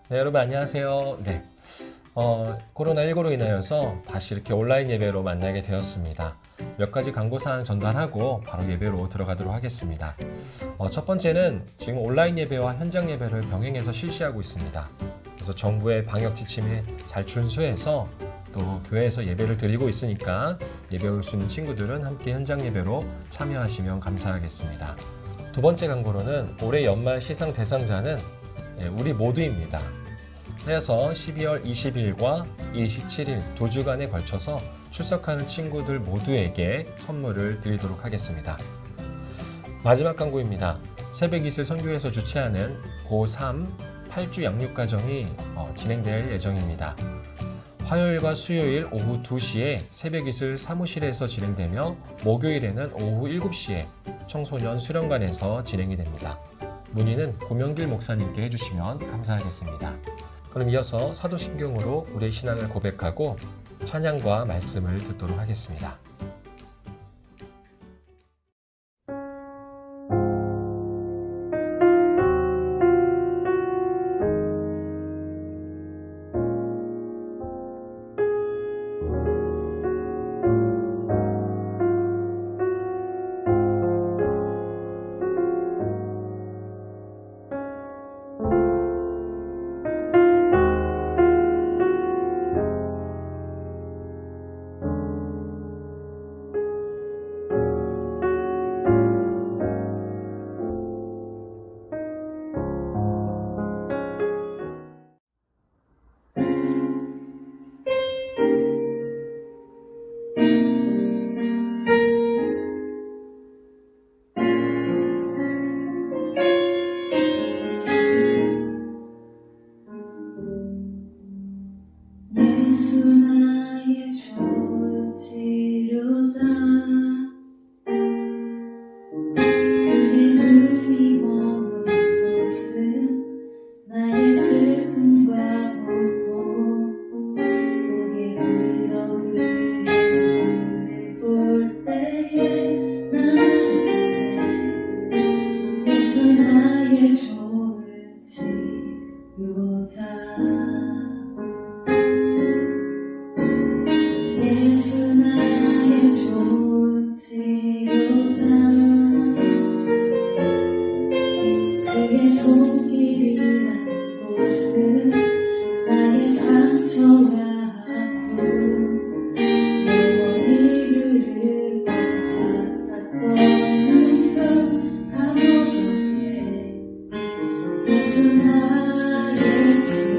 네, 여러분 안녕하세요. 네, 코로나19로 인하여서 다시 이렇게 온라인 예배로 만나게 되었습니다. 몇 가지 광고사항 전달하고 바로 예배로 들어가도록 하겠습니다. 첫 번째는 지금 온라인 예배와 현장 예배를 병행해서 실시하고 있습니다. 그래서 정부의 방역 지침에 잘 준수해서 또 교회에서 예배를 드리고 있으니까 예배 올 수 있는 친구들은 함께 현장 예배로 참여하시면 감사하겠습니다. 두 번째 광고로는 올해 연말 시상 대상자는 우리 모두입니다. 그래서 12월 20일과 27일 두 주간에 걸쳐서 출석하는 친구들 모두에게 선물을 드리도록 하겠습니다. 마지막 광고입니다. 새벽이슬 선교에서 주최하는 고3 8주 양육과정이 진행될 예정입니다. 화요일과 수요일 오후 2시에 새벽이슬 사무실에서 진행되며 목요일에는 오후 7시에 청소년 수련관에서 진행이 됩니다. 문의는 고명길 목사님께 해주시면 감사하겠습니다. 그럼 이어서 사도신경으로 우리의 신앙을 고백하고 찬양과 말씀을 듣도록 하겠습니다. 예수 나의 좋은 치료자 그의 눈이 머문 곳은 나의 슬픔과 고통 고개 들어 그의 눈을 볼 때에 나는 예수 나의 좋은 치료자 예수 나의 좋은 치료자 그의 손길이 닿는 곳은 나의 상처와 아픔 영원히 그를 뻔했던 눈물 감아줬네 예수 나의 치료자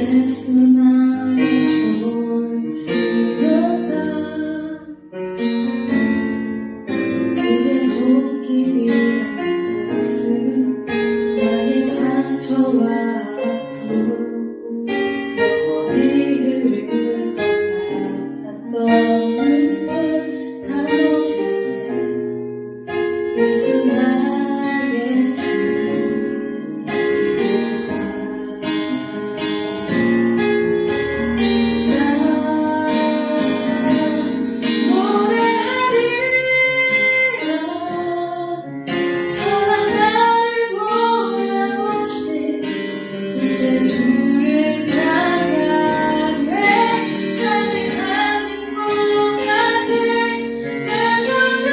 예수 나의 좋은 치료자 그의 손길이 닿는 곳은 나의 상처와 아픔 영원히 그를 뻔했던 눈물 담아주네 예수 나의 치료자 주를 찬양해 하늘 하는 곳까지 내 손을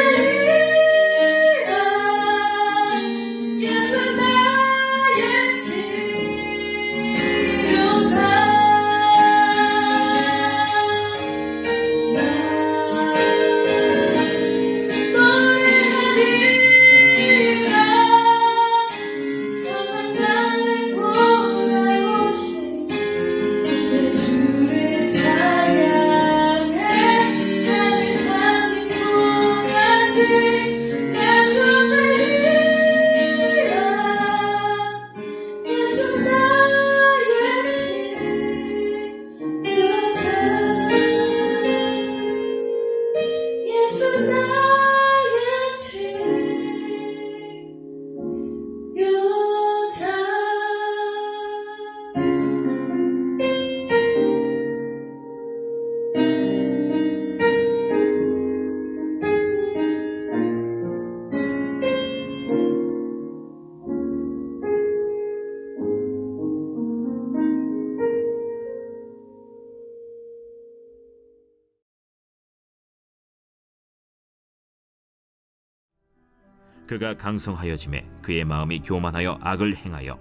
그가 강성하여짐에 그의 마음이 교만하여 악을 행하여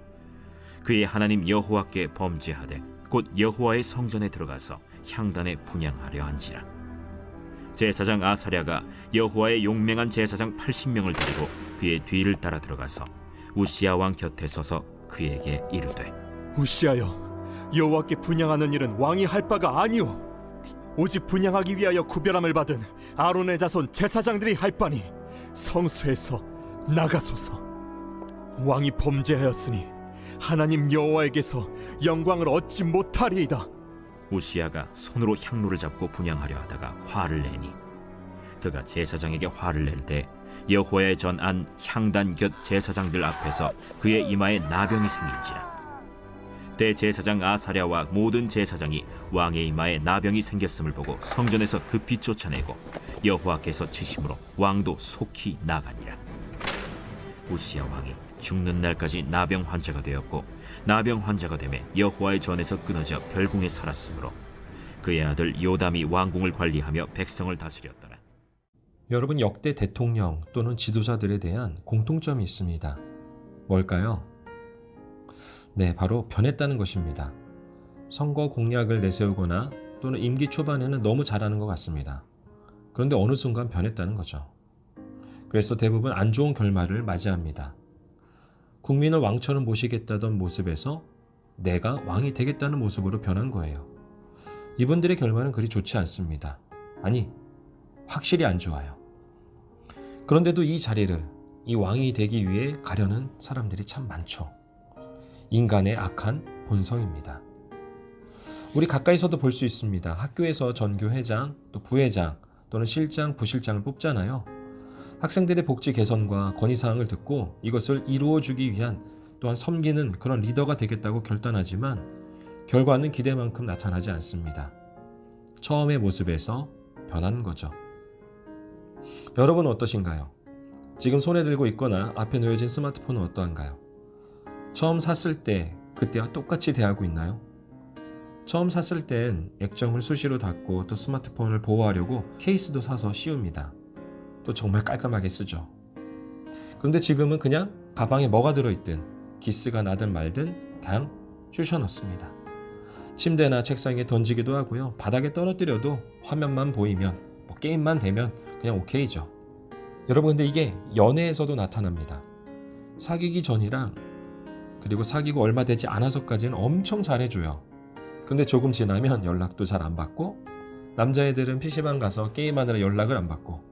그의 하나님 여호와께 범죄하되 곧 여호와의 성전에 들어가서 향단에 분향하려 한지라. 제사장 아사랴가 여호와의 용맹한 제사장 80명을 데리고 그의 뒤를 따라 들어가서 우시야 왕 곁에 서서 그에게 이르되 우시아여, 여호와께 분향하는 일은 왕이 할 바가 아니오. 오직 분향하기 위하여 구별함을 받은 아론의 자손 제사장들이 할 바니 성소에서 나가소서. 왕이 범죄하였으니 하나님 여호와에게서 영광을 얻지 못하리이다. 우시야가 손으로 향로를 잡고 분향하려 하다가 화를 내니 그가 제사장에게 화를 낼 때 여호와의 전 안 향단 곁 제사장들 앞에서 그의 이마에 나병이 생긴지라. 대제사장 아사랴와 모든 제사장이 왕의 이마에 나병이 생겼음을 보고 성전에서 급히 쫓아내고 여호와께서 치심으로 왕도 속히 나가니라. 우시야 왕이 죽는 날까지 나병 환자가 되었고 나병 환자가 되매 여호와의 전에서 끊어져 별궁에 살았으므로 그의 아들 요담이 왕궁을 관리하며 백성을 다스렸더라. 여러분, 역대 대통령 또는 지도자들에 대한 공통점이 있습니다. 뭘까요? 네, 바로 변했다는 것입니다. 선거 공약을 내세우거나 또는 임기 초반에는 너무 잘하는 것 같습니다. 그런데 어느 순간 변했다는 거죠. 그래서 대부분 안 좋은 결말을 맞이합니다. 국민을 왕처럼 모시겠다던 모습에서 내가 왕이 되겠다는 모습으로 변한 거예요. 이분들의 결말은 그리 좋지 않습니다. 아니, 확실히 안 좋아요. 그런데도 이 자리를, 이 왕이 되기 위해 가려는 사람들이 참 많죠. 인간의 악한 본성입니다. 우리 가까이서도 볼 수 있습니다. 학교에서 전교회장, 또 부회장, 또는 실장, 부실장을 뽑잖아요. 학생들의 복지 개선과 건의사항을 듣고 이것을 이루어주기 위한 또한 섬기는 그런 리더가 되겠다고 결단하지만 결과는 기대만큼 나타나지 않습니다. 처음의 모습에서 변하는 거죠. 여러분은 어떠신가요? 지금 손에 들고 있거나 앞에 놓여진 스마트폰은 어떠한가요? 처음 샀을 때 그때와 똑같이 대하고 있나요? 처음 샀을 땐 액정을 수시로 닫고 또 스마트폰을 보호하려고 케이스도 사서 씌웁니다. 또 정말 깔끔하게 쓰죠. 그런데 지금은 그냥 가방에 뭐가 들어있든 기스가 나든 말든 그냥 쑤셔 넣습니다. 침대나 책상에 던지기도 하고요. 바닥에 떨어뜨려도 화면만 보이면 뭐 게임만 되면 그냥 오케이죠. 여러분, 근데 이게 연애에서도 나타납니다. 사귀기 전이랑 그리고 사귀고 얼마 되지 않아서까지는 엄청 잘해줘요. 근데 조금 지나면 연락도 잘 안 받고, 남자애들은 PC방 가서 게임하느라 연락을 안 받고,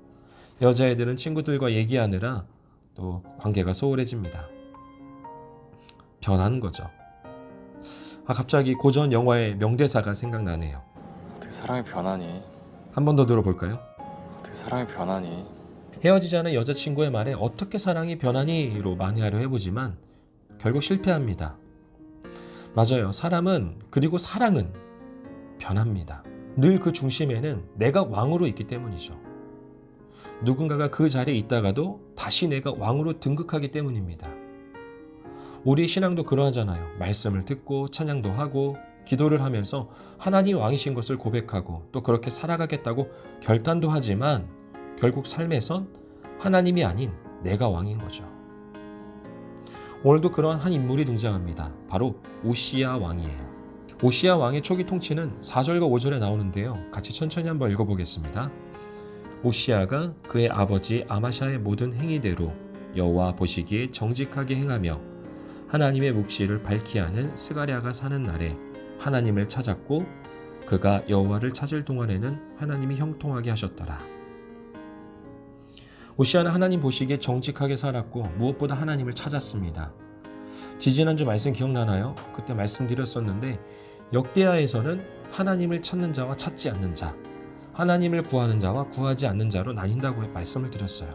여자애들은 친구들과 얘기하느라 또 관계가 소홀해집니다. 변하는 거죠. 갑자기 고전 영화의 명대사가 생각나네요. 어떻게 사람이 변하니? 한 번 더 들어볼까요? 어떻게 사람이 변하니? 헤어지지 않은 여자친구의 말에 어떻게 사랑이 변하니로 만회하려 해보지만 결국 실패합니다. 맞아요. 사람은, 그리고 사랑은 변합니다. 늘 그 중심에는 내가 왕으로 있기 때문이죠. 누군가가 그 자리에 있다가도 다시 내가 왕으로 등극하기 때문입니다. 우리 신앙도 그러하잖아요. 말씀을 듣고 찬양도 하고 기도를 하면서 하나님 왕이신 것을 고백하고 또 그렇게 살아가겠다고 결단도 하지만 결국 삶에선 하나님이 아닌 내가 왕인 거죠. 오늘도 그러한 한 인물이 등장합니다. 바로 오시야 왕이에요. 오시야 왕의 초기 통치는 4절과 5절에 나오는데요. 같이 천천히 한번 읽어보겠습니다. 오시야가 그의 아버지 아마샤의 모든 행위대로 여호와 보시기에 정직하게 행하며 하나님의 묵시를 밝히 하는 스가랴가 사는 날에 하나님을 찾았고 그가 여호와를 찾을 동안에는 하나님이 형통하게 하셨더라. 오시야는 하나님 보시기에 정직하게 살았고 무엇보다 하나님을 찾았습니다. 지지난주 말씀 기억나나요? 그때 말씀드렸었는데 역대하에서는 하나님을 찾는 자와 찾지 않는 자, 하나님을 구하는 자와 구하지 않는 자로 나뉜다고 말씀을 드렸어요.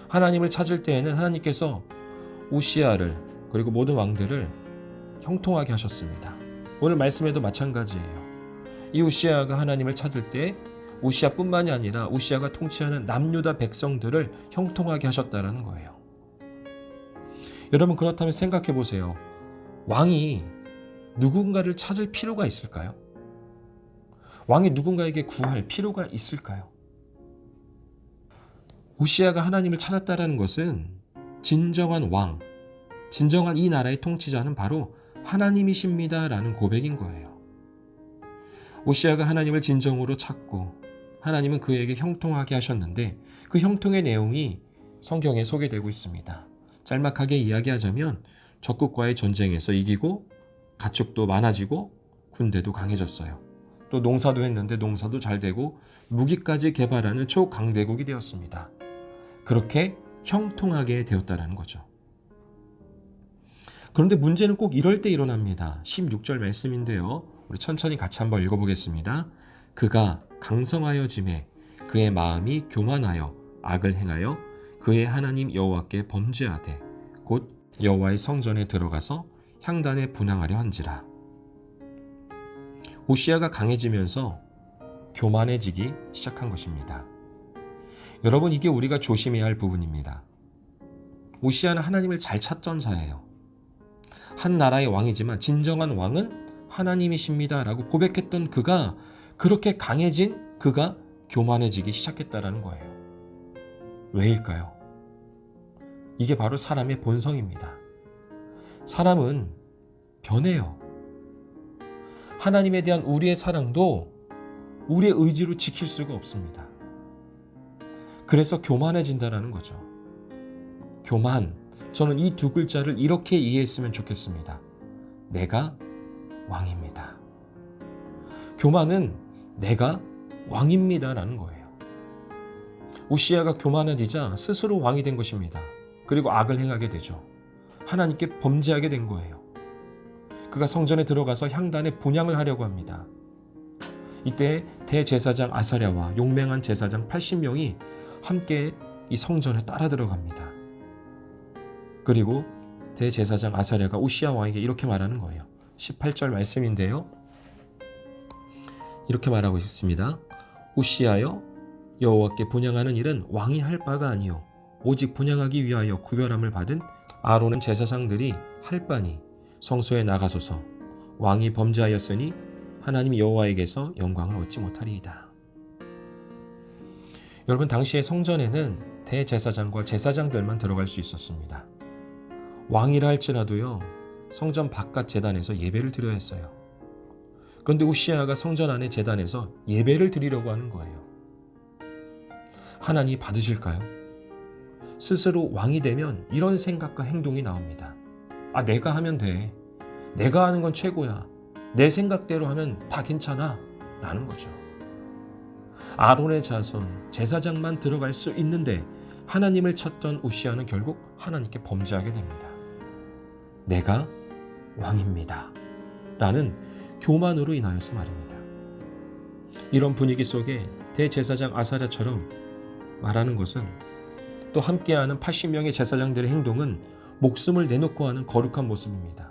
하나님을 찾을 때에는 하나님께서 오시야를 그리고 모든 왕들을 형통하게 하셨습니다. 오늘 말씀에도 마찬가지예요. 이 오시야가 하나님을 찾을 때 오시야뿐만이 아니라 오시야가 통치하는 남유다 백성들을 형통하게 하셨다는 거예요. 여러분, 그렇다면 생각해 보세요. 왕이 누군가를 찾을 필요가 있을까요? 왕이 누군가에게 구할 필요가 있을까요? 우시아가 하나님을 찾았다라는 것은 진정한 왕, 진정한 이 나라의 통치자는 바로 하나님이십니다라는 고백인 거예요. 우시아가 하나님을 진정으로 찾고 하나님은 그에게 형통하게 하셨는데 그 형통의 내용이 성경에 소개되고 있습니다. 짤막하게 이야기하자면 적국과의 전쟁에서 이기고 가축도 많아지고 군대도 강해졌어요. 또 농사도 했는데 농사도 잘 되고 무기까지 개발하는 초강대국이 되었습니다. 그렇게 형통하게 되었다는 거죠. 그런데 문제는 꼭 이럴 때 일어납니다. 16절 말씀인데요. 우리 천천히 같이 한번 읽어보겠습니다. 그가 강성하여짐에 그의 마음이 교만하여 악을 행하여 그의 하나님 여호와께 범죄하되 곧 여호와의 성전에 들어가서 향단에 분향하려 한지라. 우시아가 강해지면서 교만해지기 시작한 것입니다. 여러분, 이게 우리가 조심해야 할 부분입니다. 우시아는 하나님을 잘 찾던 자예요. 한 나라의 왕이지만 진정한 왕은 하나님이십니다 라고 고백했던 그가 그렇게 강해진 그가 교만해지기 시작했다는 거예요. 왜일까요? 이게 바로 사람의 본성입니다. 사람은 변해요. 하나님에 대한 우리의 사랑도 우리의 의지로 지킬 수가 없습니다. 그래서 교만해진다는 거죠. 교만, 저는 이 두 글자를 이렇게 이해했으면 좋겠습니다. 내가 왕입니다. 교만은 내가 왕입니다라는 거예요. 우시아가 교만해지자 스스로 왕이 된 것입니다. 그리고 악을 행하게 되죠. 하나님께 범죄하게 된 거예요. 그가 성전에 들어가서 향단에 분향을 하려고 합니다. 이때 대제사장 아사랴와 용맹한 제사장 80명이 함께 이 성전에 따라 들어갑니다. 그리고 대제사장 아사랴가 우시아 왕에게 이렇게 말하는 거예요. 18절 말씀인데요. 이렇게 말하고 있습니다. 우시아여, 여호와께 분향하는 일은 왕이 할 바가 아니요 오직 분향하기 위하여 구별함을 받은 아론의 제사장들이 할 바니 성소에 나가소서. 왕이 범죄하였으니 하나님 여호와에게서 영광을 얻지 못하리이다. 여러분, 당시의 성전에는 대제사장과 제사장들만 들어갈 수 있었습니다. 왕이라 할지라도요, 성전 바깥 제단에서 예배를 드려야 했어요. 그런데 우시아가 성전 안의 제단에서 예배를 드리려고 하는 거예요. 하나님 받으실까요? 스스로 왕이 되면 이런 생각과 행동이 나옵니다. 아, 내가 하면 돼. 내가 하는 건 최고야. 내 생각대로 하면 다 괜찮아. 라는 거죠. 아론의 자손, 제사장만 들어갈 수 있는데 하나님을 찾던 우시아는 결국 하나님께 범죄하게 됩니다. 내가 왕입니다. 라는 교만으로 인하여서 말입니다. 이런 분위기 속에 대제사장 아사랴처럼 말하는 것은 또 함께하는 80명의 제사장들의 행동은 목숨을 내놓고 하는 거룩한 모습입니다.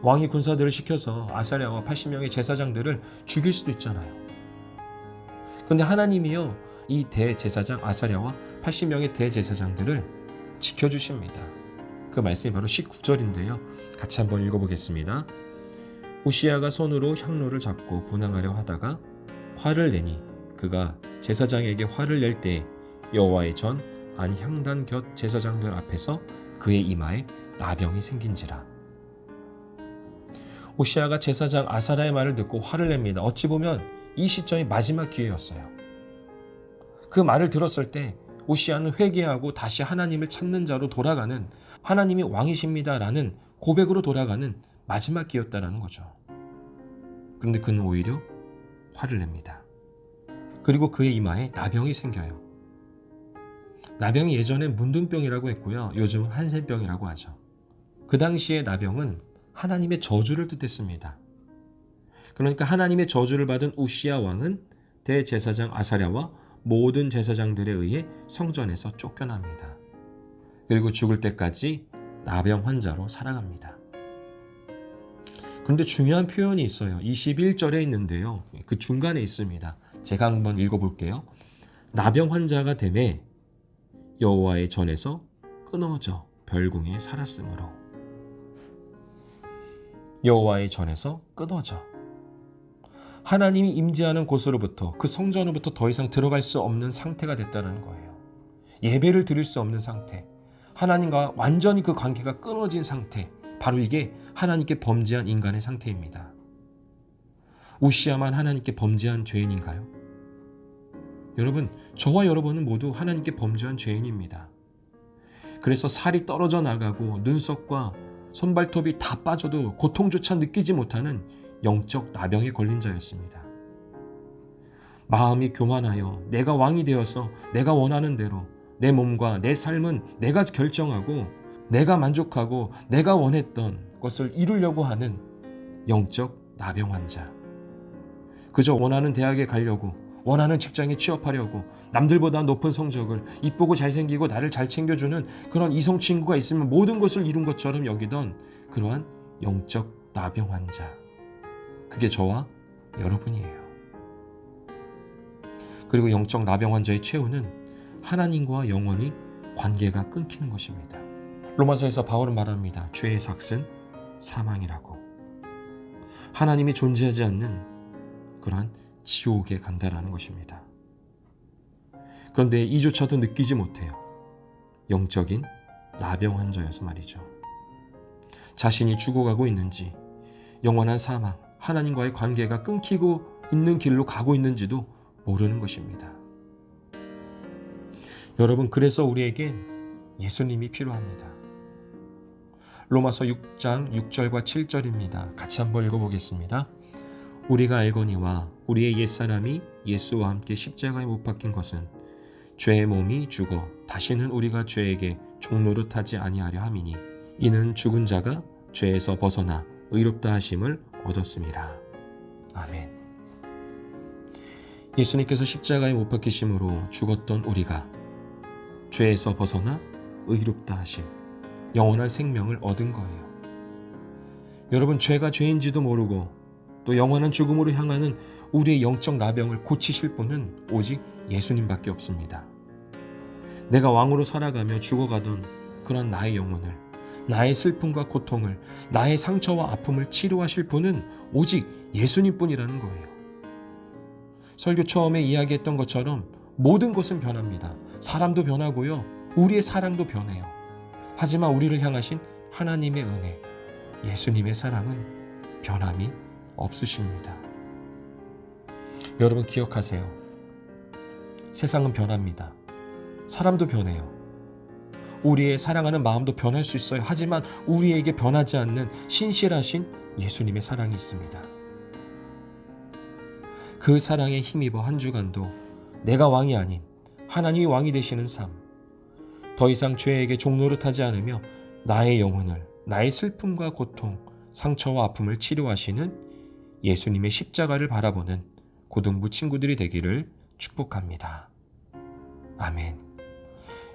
왕이 군사들을 시켜서 아사랴와 80명의 제사장들을 죽일 수도 있잖아요. 그런데 하나님이요, 이 대제사장 아사랴와 80명의 대제사장들을 지켜주십니다. 그 말씀이 바로 19절인데요. 같이 한번 읽어보겠습니다. 우시아가 손으로 향로를 잡고 분향하려 하다가 화를 내니 그가 제사장에게 화를 낼 때 여호와의 전 안 향단 곁 제사장들 앞에서 그의 이마에 나병이 생긴지라. 우시아가 제사장 아사랴의 말을 듣고 화를 냅니다. 어찌 보면 이 시점이 마지막 기회였어요. 그 말을 들었을 때 우시아는 회개하고 다시 하나님을 찾는 자로 돌아가는, 하나님이 왕이십니다라는 고백으로 돌아가는 마지막 기회였다는 거죠. 그런데 그는 오히려 화를 냅니다. 그리고 그의 이마에 나병이 생겨요. 나병이 예전엔 문둥병이라고 했고요. 요즘은 한센병이라고 하죠. 그 당시의 나병은 하나님의 저주를 뜻했습니다. 그러니까 하나님의 저주를 받은 우시아 왕은 대제사장 아사랴와 모든 제사장들에 의해 성전에서 쫓겨납니다. 그리고 죽을 때까지 나병 환자로 살아갑니다. 그런데 중요한 표현이 있어요. 21절에 있는데요. 그 중간에 있습니다. 제가 한번 읽어볼게요. 나병 환자가 되매 여호와의 전에서 끊어져 별궁에 살았으므로. 여호와의 전에서 끊어져. 하나님이 임재하는 곳으로부터, 그 성전으로부터 더 이상 들어갈 수 없는 상태가 됐다는 거예요. 예배를 드릴 수 없는 상태, 하나님과 완전히 그 관계가 끊어진 상태, 바로 이게 하나님께 범죄한 인간의 상태입니다. 우시야만 하나님께 범죄한 죄인인가요? 여러분, 저와 여러분은 모두 하나님께 범죄한 죄인입니다. 그래서 살이 떨어져 나가고 눈썹과 손발톱이 다 빠져도 고통조차 느끼지 못하는 영적 나병에 걸린 자였습니다. 마음이 교만하여 내가 왕이 되어서 내가 원하는 대로 내 몸과 내 삶은 내가 결정하고 내가 만족하고 내가 원했던 것을 이루려고 하는 영적 나병 환자. 그저 원하는 대학에 가려고, 원하는 직장에 취업하려고, 남들보다 높은 성적을, 이쁘고 잘생기고 나를 잘 챙겨주는 그런 이성 친구가 있으면 모든 것을 이룬 것처럼 여기던 그러한 영적 나병 환자. 그게 저와 여러분이에요. 그리고 영적 나병 환자의 최후는 하나님과 영원히 관계가 끊기는 것입니다. 로마서에서 바울은 말합니다. 죄의 삭은 사망이라고. 하나님이 존재하지 않는 그러한 지옥에 간다라는 것입니다. 그런데 이조차도 느끼지 못해요. 영적인 나병 환자여서 말이죠. 자신이 죽어가고 있는지, 영원한 사망, 하나님과의 관계가 끊기고 있는 길로 가고 있는지도 모르는 것입니다. 여러분, 그래서 우리에겐 예수님이 필요합니다. 로마서 6장 6절과 7절입니다. 같이 한번 읽어보겠습니다. 우리가 알거니와 우리의 옛사람이 예수와 함께 십자가에 못 박힌 것은 죄의 몸이 죽어 다시는 우리가 죄에게 종노릇하지 아니하려 함이니 이는 죽은 자가 죄에서 벗어나 의롭다 하심을 얻었음이라. 아멘. 예수님께서 십자가에 못 박히심으로 죽었던 우리가 죄에서 벗어나 의롭다 하심, 영원한 생명을 얻은 거예요. 여러분, 죄가 죄인지도 모르고 또 영원한 죽음으로 향하는 우리의 영적 나병을 고치실 분은 오직 예수님밖에 없습니다. 내가 왕으로 살아가며 죽어가던 그런 나의 영혼을, 나의 슬픔과 고통을, 나의 상처와 아픔을 치료하실 분은 오직 예수님뿐이라는 거예요. 설교 처음에 이야기했던 것처럼 모든 것은 변합니다. 사람도 변하고요, 우리의 사랑도 변해요. 하지만 우리를 향하신 하나님의 은혜, 예수님의 사랑은 변함이 없으십니다. 여러분 기억하세요. 세상은 변합니다. 사람도 변해요. 우리의 사랑하는 마음도 변할 수 있어요. 하지만 우리에게 변하지 않는 신실하신 예수님의 사랑이 있습니다. 그 사랑에 힘입어 한 주간도 내가 왕이 아닌 하나님이 왕이 되시는 삶, 더 이상 죄에게 종노릇하지 않으며 나의 영혼을, 나의 슬픔과 고통, 상처와 아픔을 치료하시는 예수님의 십자가를 바라보는 고등부 친구들이 되기를 축복합니다. 아멘.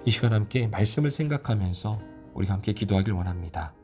이 시간 함께 말씀을 생각하면서 우리가 함께 기도하길 원합니다.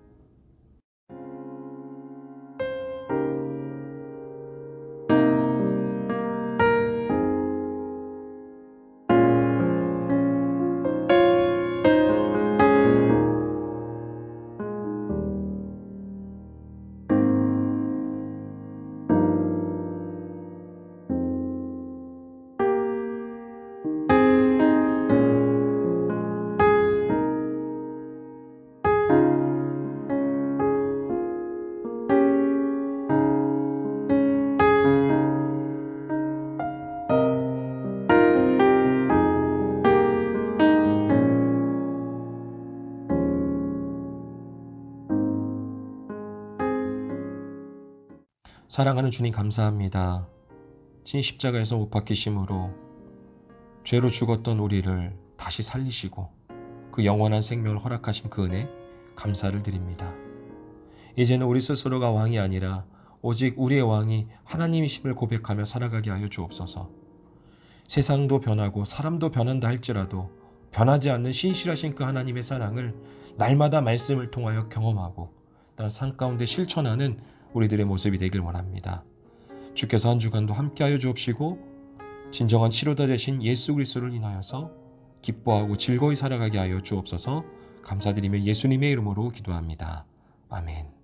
사랑하는 주님 감사합니다. 진 십자가에서 못 박히심으로 죄로 죽었던 우리를 다시 살리시고 그 영원한 생명을 허락하신 그 은혜 감사를 드립니다. 이제는 우리 스스로가 왕이 아니라 오직 우리의 왕이 하나님이심을 고백하며 살아가게 하여 주옵소서. 세상도 변하고 사람도 변한다 할지라도 변하지 않는 신실하신 그 하나님의 사랑을 날마다 말씀을 통하여 경험하고 또한 삶 가운데 실천하는 우리들의 모습이 되길 원합니다. 주께서 한 주간도 함께하여 주옵시고 진정한 치료자 되신 예수 그리스도를 인하여서 기뻐하고 즐거이 살아가게 하여 주옵소서. 감사드리며 예수님의 이름으로 기도합니다. 아멘.